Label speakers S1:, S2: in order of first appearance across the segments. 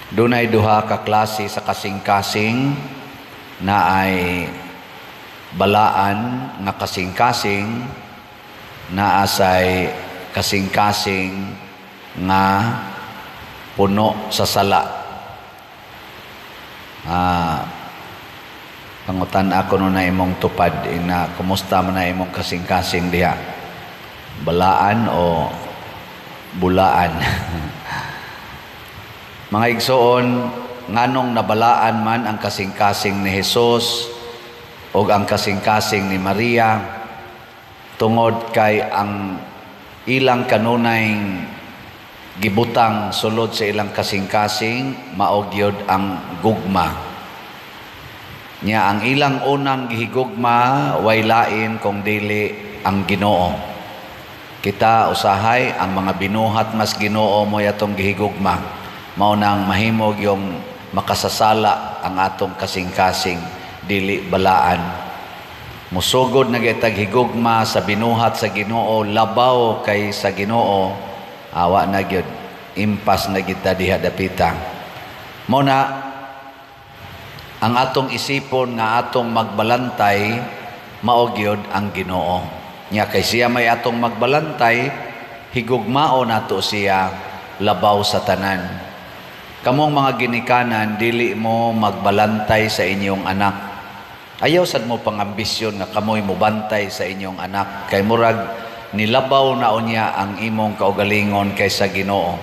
S1: Dunay duha ka klase sa kasing-kasing na ay balaan nga kasing-kasing, na asay kasing-kasing nga puno sa sala. Pangutan ako no na imong tupad na kumusta man na imong kasing-kasing diha, balaan o bulaan. Mga igsoon, nganong nabalaan man ang kasing-kasing ni Hesus o ang kasing-kasing ni Maria tungod kay ang ilang kanunay gibutang sulod sa ilang kasing-kasing mao gyud ang gugma. Nya ang ilang unang gihigugma way lain kung dili ang Ginoo. Kita usahay ang mga binuhat mas Ginoo mo yatong gihigugma. Mao nang mahimog yung makasasala ang atong kasing-kasing dili balaan. Musugod na gitag higugma sa binuhat sa Ginoo, labaw kay sa Ginoo, awa na gyud, impas na kita diha dapita. Mao na ang atong isipon nga atong magbalantay mao gyud ang Ginoo. Nya kay siya may atong magbalantay, higugmao nato siya labaw sa tanan. Kamong mga ginikanan, dili mo magbalantay sa inyong anak. Ayaw sad mo pangambisyon nga kamoy mo bantay sa inyong anak. Kay murag nilabaw na unya ang imong kaugalingon kaysa Ginoo.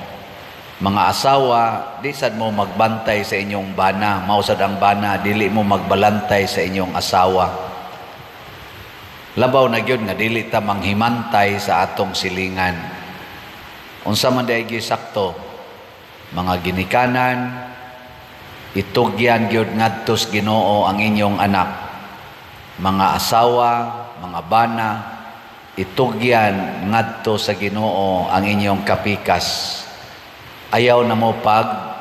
S1: Mga asawa, di sad mo magbantay sa inyong bana. Mausad ang bana, dili mo magbalantay sa inyong asawa. Labaw na gyud nga dili ta manghimantay sa atong silingan. Unsa man day sakto, mga ginikanan, itugyan gyud ngadto sa Ginoo ang inyong anak. Mga asawa, mga bana, itugyan ngadto sa Ginoo ang inyong kapikas. Ayaw na mo pag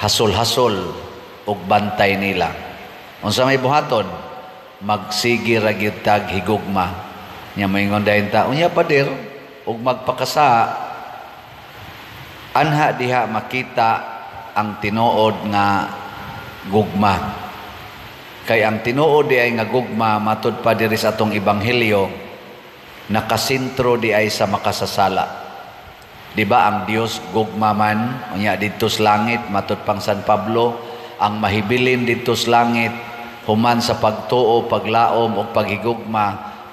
S1: hasol-hasol ug bantay nila. Unsa may buhaton, magsigi ra gyud tag higugma. Nya moingon dayon ta, unya pader ug magpakasa. Anha diha makita ang tinuod nga gugma. Kay ang tinuod di ay nga gugma matud pa diri sa atong ebanghelyo, nakasentro di ay sa makasasala. Di ba ang Dios gugma man, unya didto sa langit matud pang San Pablo, ang mahibilin didto sa langit human sa pagtuo, paglaom ug paghigugma,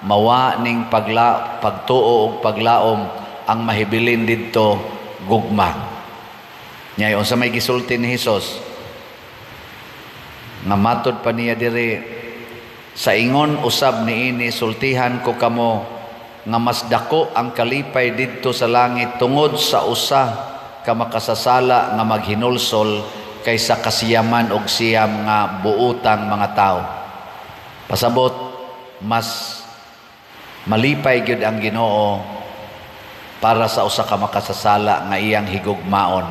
S1: mawa ning pagtuo ug paglaom ang mahibilin didto gugma. Nya unsa may gisulti ni Hesus nga matud pa niya diri, sa ingon usab niini sultihan ko kamo nga mas dako ang kalipay didto sa langit tungod sa usa ka makasasala nga maghinulsol kaysa kasiyaman og siyam nga buutang mga tao. Pasabot, mas malipay gyud ang Ginoo para sa usa ka makasasala nga iyang higugmaon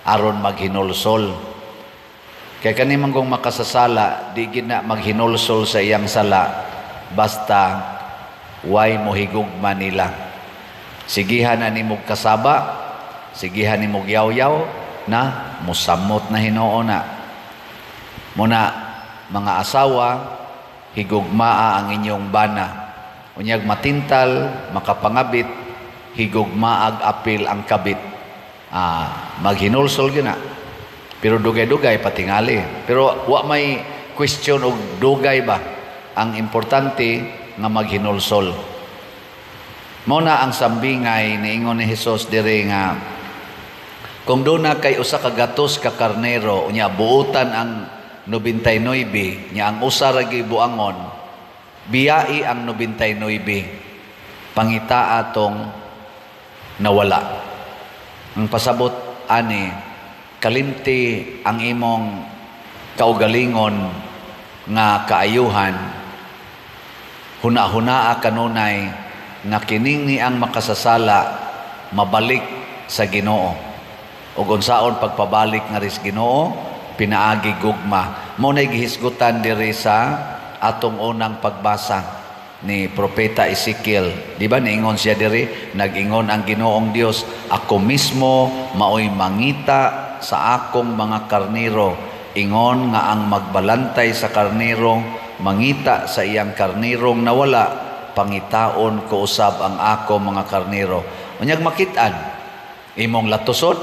S1: aron maghinulsol. Kay kani manggong makasasala di gid na maghinulsol sa iyang sala basta way mo higugma nila. Sigihan na nimog kasaba, sigihan nimog yaw-yaw na musamot na Hinoo na. Muna mga asawa, higugmaa ang inyong bana. Unyag matintal, makapangabit, higugmaag apil ang kabit. Maghinulsol gina. Pero dugay-dugay patingali. Pero wa may question og dugay ba. Ang importante nga maghinulsol. Muna ang sambingay niingon ni Hesus diri nga kung doon na kay usa ka gatos ka karnero unya buutan ang 99 nya ang usa ra gibuangon biyai ang 99 pangita atong nawala. Ang pasabot ani, kalimti ang imong kaugalingon nga kaayuhan, huna-hunaa kanunay nga kining ni ang makasasala mabalik sa Ginoo. Ug unsaon pagpabalik nga ris Ginoo, pinaagi gugma. Mao nay gihisgutan diri sa atong unang pagbasa ni Propeta Ezekiel. Di ba niingon siya diri, nag-ingon ang Ginoong Dios, ako mismo maoy mangita sa akong mga karniro, ingon nga ang magbalantay sa karniro mangita sa iyang karnirong nawala, pangitaon ko usab ang ako mga karniro. Unyag makitaan, imong latuson,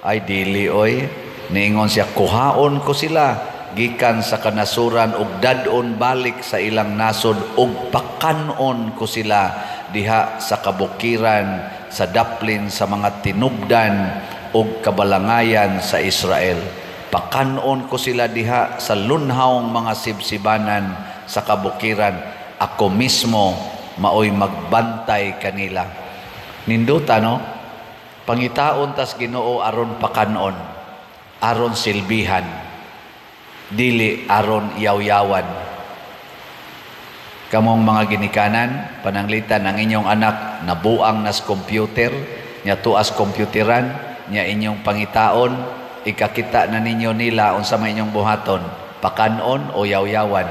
S1: ay dili oy, niingon siya, kuhaon ko sila, gikan sa kanasuran ug dadon balik sa ilang nasod ug pakanon ko sila diha sa kabukiran, sa daplin sa mga tinubdan ug kabalangayan sa Israel. Pakanon ko sila diha sa lunhawng mga sibsibanan sa kabukiran. Ako mismo maoy magbantay kanila. Ninduta no? Pangitaon tas Ginoo aron pakanon, aron silbihan, dili aron yaw-yawan. Kamong mga ginikanan, pananglitan ang inyong anak nabuang nas computer, nya tuas computeran, nya inyong pangitaon, ikakita na ninyo nila unsa may inyong buhaton, pakanon o yaw-yawan.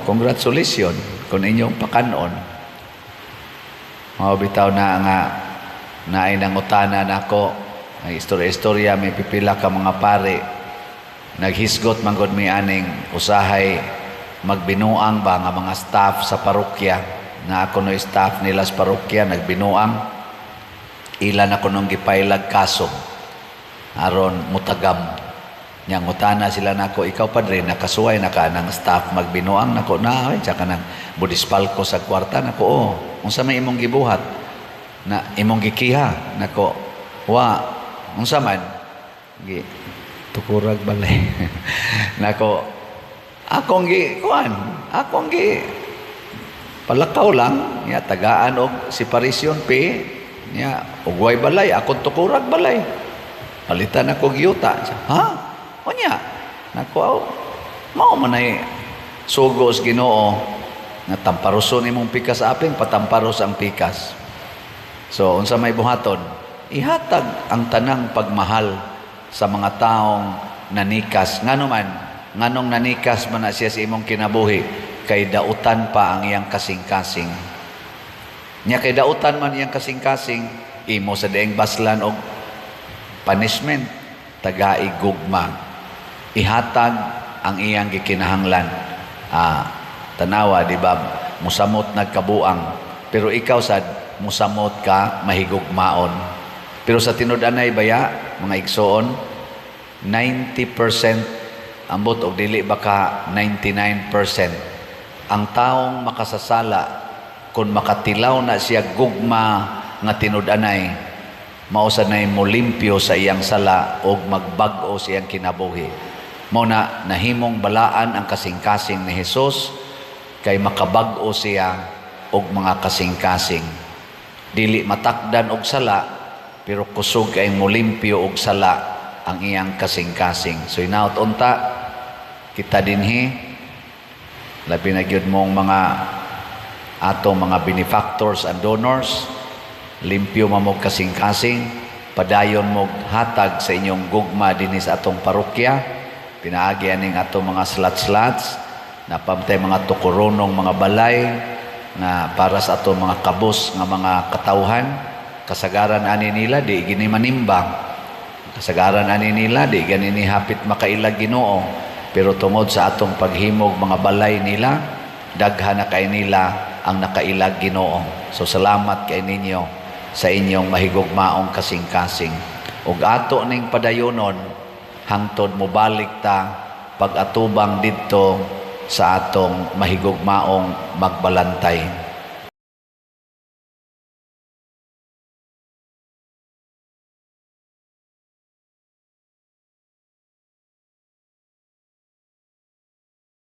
S1: Congratulations kung inyong pakanon. Bitaw na nga naay nangutana nako, ay istorya-istorya may pipila ka mga pare naghisgot manggod mi aning usahay magbinuang ba nga mga staff sa parokya, na ako no staff nila sa parokya nagbinuang, ilan ako nung gipailag kaso aron mutagam. Nya ngutana sila nako, ikaw padre nakasuway na ka ng staff magbinuang? Nako na ay tsaka nang budispalko sa kwarta. Nako unsa may imong gibuhat na imong gikiha? Nako wa unsa man gi tukurag balay. Nako akong gi palakaw lang nya tagaan og separation pay nya ugway balay akong tukurag balay, palitan ako giyuta. Ha? Onya nako mao man ay sugos Ginoo nga tamparuson imong pikas aping patamparos ang pikas. So unsa may buhaton, ihatag ang tanang pagmahal sa mga taong nanikas. Nganong nanikas man na siya sa imong kinabuhi, kay dautan pa ang iyang kasing-kasing. Nya kay dautan man iyang kasing-kasing, imo sa daing baslan og punishment, tagai gugma. Ihatag ang iyang gikinahanglan. Tanawa, di ba, musamot nagkabuang, pero ikaw sad musamot ka mahigugmaon. Pero sa tinud-anay baya, mga igsoon, 90% ambot og dili baka 99%. Ang taong makasasala kung makatilaw na siya gugma nga tinud-anay, mao sa nay molimpyo sa iyang sala og magbag-o sa iyang kinabuhi. Mao na nahimong balaan ang kasing-kasing ni Hesus kay makabag-o siya og mga kasing-kasing. Dili matakdan og sala, pero kusog kay molimpyo og sala ang iyang kasing-kasing. So inaot unta kita dinhi, labi na gyud mong mga atong mga benefactors and donors, limpyo mamog kasing-kasing, padayon mo hatag sa inyong gugma dinhi sa atong parokya. Pinaagi aning atong mga slats-slats na pamtay mga tukuronong mga balay na para sa atong mga kabos nga mga katawhan. Kasagaran ani nila di gini manimbang, kasagaran ani nila di gani ni hapit makailag Ginoo, pero tungod sa atong paghimog mga balay nila, daghan na kay nila ang nakailag Ginoo. So salamat kay ninyo sa inyong mahigugmaong kasing-kasing. Ug ato ning padayonon hangtod mobalik ta pag-atubang didto sa atong mahigugmaong magbalantay.